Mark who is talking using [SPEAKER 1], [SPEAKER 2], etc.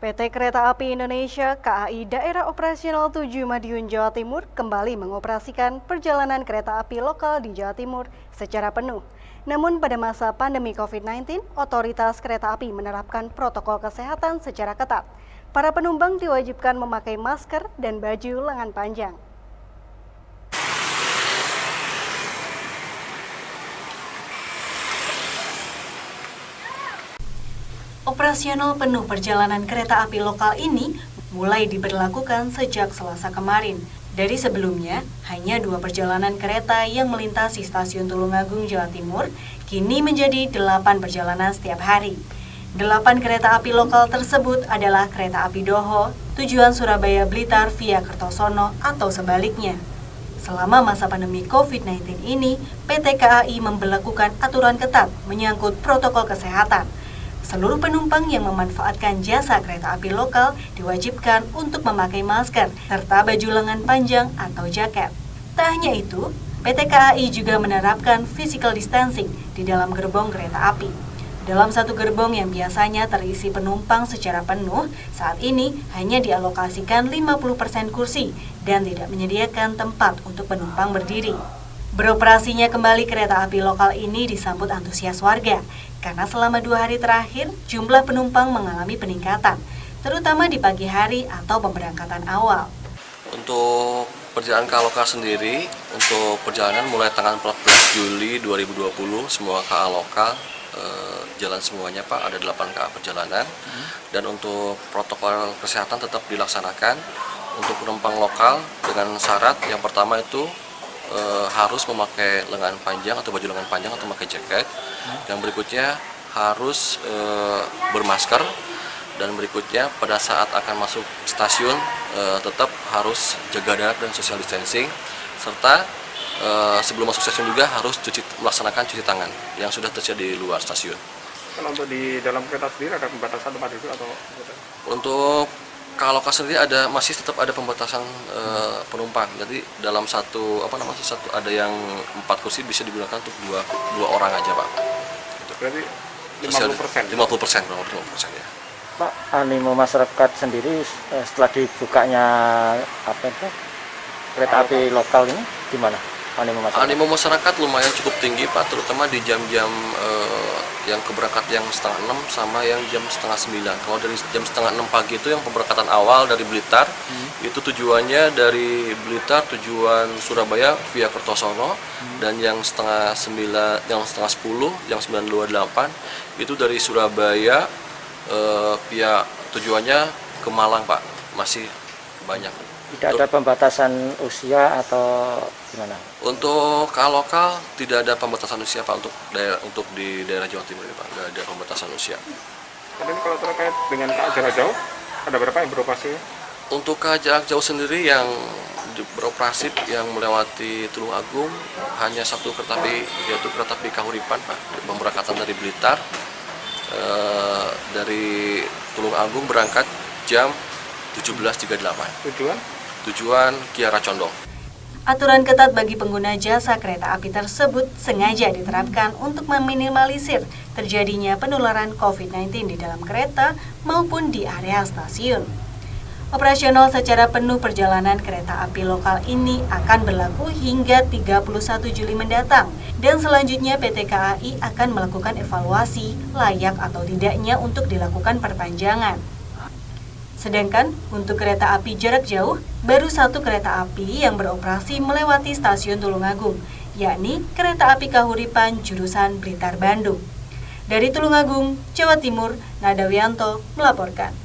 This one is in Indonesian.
[SPEAKER 1] PT Kereta Api Indonesia (KAI) Daerah Operasional 7 Madiun, Jawa Timur kembali mengoperasikan perjalanan kereta api lokal di Jawa Timur secara penuh. Namun pada masa pandemi COVID-19, otoritas kereta api menerapkan protokol kesehatan secara ketat. Para penumpang diwajibkan memakai masker dan baju lengan panjang. Operasional penuh perjalanan kereta api lokal ini mulai diberlakukan sejak Selasa kemarin. Dari sebelumnya, hanya 2 perjalanan kereta yang melintasi stasiun Tulungagung, Jawa Timur, kini menjadi 8 perjalanan setiap hari. 8 kereta api lokal tersebut adalah kereta api Doho, tujuan Surabaya Blitar via Kertosono atau sebaliknya. Selama masa pandemi COVID-19 ini, PT KAI memberlakukan aturan ketat menyangkut protokol kesehatan. Seluruh penumpang yang memanfaatkan jasa kereta api lokal diwajibkan untuk memakai masker serta baju lengan panjang atau jaket. Tak hanya itu, PT KAI juga menerapkan physical distancing di dalam gerbong kereta api. Dalam satu gerbong yang biasanya terisi penumpang secara penuh, saat ini hanya dialokasikan 50% kursi dan tidak menyediakan tempat untuk penumpang berdiri. Beroperasinya kembali kereta api lokal ini disambut antusias warga, karena selama 2 hari terakhir jumlah penumpang mengalami peningkatan, terutama di pagi hari atau pemberangkatan awal.
[SPEAKER 2] Untuk perjalanan KA lokal sendiri, untuk perjalanan mulai tanggal 14 Juli 2020, semua KA lokal jalan semuanya Pak, ada 8 KA perjalanan. Dan untuk protokol kesehatan tetap dilaksanakan untuk penumpang lokal dengan syarat yang pertama itu harus memakai lengan panjang atau baju lengan panjang atau memakai jaket. Yang berikutnya harus bermasker, dan berikutnya pada saat akan masuk stasiun tetap harus jaga jarak dan social distancing, serta sebelum masuk stasiun juga harus melaksanakan cuci tangan yang sudah tersedia di luar stasiun.
[SPEAKER 3] Kalau untuk di dalam kereta sendiri ada pembatasan tempat duduk atau?
[SPEAKER 2] Untuk kalau sendiri masih tetap ada pembatasan penumpang. Jadi dalam satu ada yang 4 kursi bisa digunakan untuk dua orang aja Pak.
[SPEAKER 3] Berarti 50%?
[SPEAKER 2] 50% ya.
[SPEAKER 4] Pak, animo masyarakat sendiri setelah dibukanya kereta api lokal ini gimana? Animo masyarakat
[SPEAKER 2] lumayan cukup tinggi Pak, terutama di jam-jam yang keberangkat yang setengah 6 sama yang jam setengah 9. Kalau dari jam setengah 6 pagi itu yang pemberangkatan awal dari Blitar, itu tujuannya dari Blitar tujuan Surabaya via Kertosono, dan yang setengah 9, yang setengah 10, yang 9.28 itu dari Surabaya via tujuannya ke Malang Pak, masih banyak.
[SPEAKER 4] Tidak ada pembatasan usia atau gimana?
[SPEAKER 2] Untuk KA lokal tidak ada pembatasan usia Pak, untuk di daerah Jawa Timur ini Pak, tidak ada pembatasan usia.
[SPEAKER 3] Dan ini kalau terkait dengan KA jarak jauh, ada berapa yang beroperasi? Untuk
[SPEAKER 2] KA jarak jauh sendiri yang beroperasi yang melewati Tulungagung hanya 1 kereta api, yaitu kereta api Kahuripan Pak, pemberangkatan dari Blitar, dari Tulungagung berangkat jam 17.38. Tujuan Kiara Condong.
[SPEAKER 1] Aturan ketat bagi pengguna jasa kereta api tersebut sengaja diterapkan untuk meminimalisir terjadinya penularan COVID-19 di dalam kereta maupun di area stasiun. Operasional secara penuh perjalanan kereta api lokal ini akan berlaku hingga 31 Juli mendatang, dan selanjutnya PT KAI akan melakukan evaluasi layak atau tidaknya untuk dilakukan perpanjangan. Sedangkan untuk kereta api jarak jauh, baru 1 kereta api yang beroperasi melewati stasiun Tulungagung, yakni kereta api Kahuripan jurusan Blitar Bandung. Dari Tulungagung, Jawa Timur, Nadawianto melaporkan.